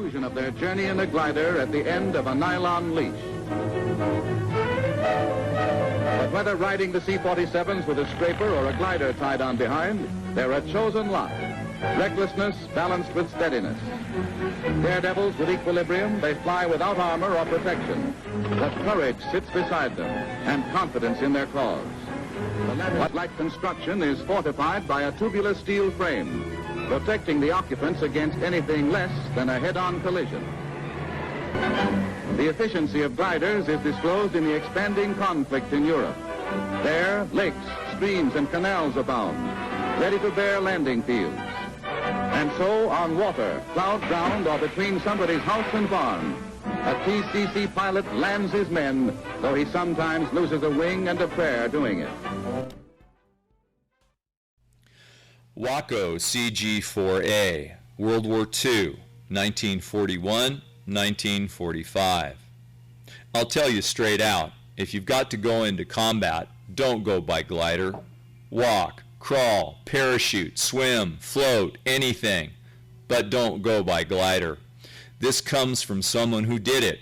conclusion of their journey in a glider at the end of a nylon leash. But whether riding the C-47s with a scraper or a glider tied on behind, they're a chosen lot. Recklessness balanced with steadiness. Daredevils with equilibrium, they fly without armor or protection. But courage sits beside them, and confidence in their cause. The ladder-like construction is fortified by a tubular steel frame, protecting the occupants against anything less than a head-on collision. The efficiency of gliders is disclosed in the expanding conflict in Europe. There, lakes, streams, and canals abound, ready to bear landing fields. And so, on water, cloud-bound or between somebody's house and barn, a TCC pilot lands his men, though he sometimes loses a wing and a prayer doing it. WWII CG-4A, World War II, 1941-1945. I'll tell you straight out, if you've got to go into combat, don't go by glider. Walk, crawl, parachute, swim, float, anything, but don't go by glider. This comes from someone who did it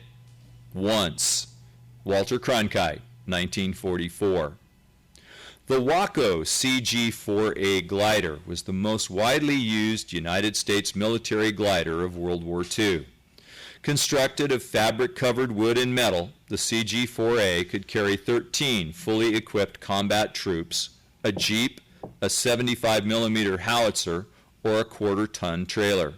once. Walter Cronkite, 1944. The WWII CG-4A glider was the most widely used United States military glider of World War II. Constructed of fabric-covered wood and metal, the CG-4A could carry 13 fully equipped combat troops, a jeep, a 75mm howitzer, or a quarter-ton trailer.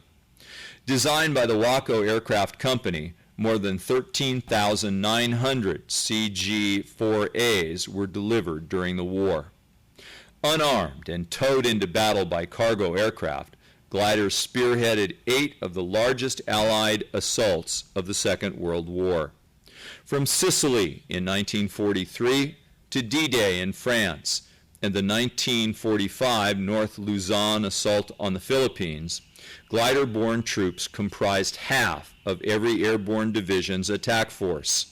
Designed by the WWII Aircraft Company, more than 13,900 CG-4As were delivered during the war. Unarmed and towed into battle by cargo aircraft, gliders spearheaded 8 of the largest Allied assaults of the Second World War. From Sicily in 1943 to D-Day in France and the 1945 North Luzon assault on the Philippines, glider-borne troops comprised half of every airborne division's attack force.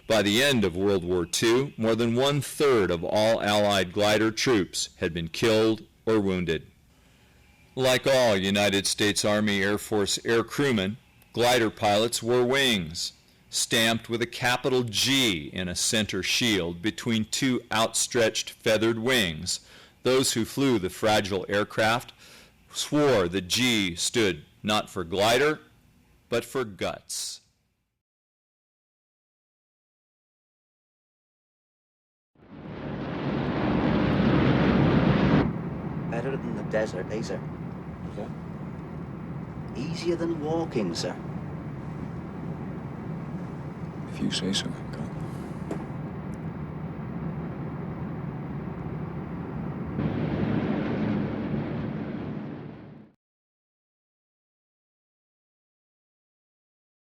By the end of World War II, more than 1/3 of all Allied glider troops had been killed or wounded. Like all United States Army Air Force air crewmen, glider pilots wore wings, stamped with a capital G in a center shield between 2 outstretched feathered wings. Those who flew the fragile aircraft swore the G stood not for glider, but for guts. Better than the desert, eh, sir? Yeah. Easier than walking, sir. If you say so, God.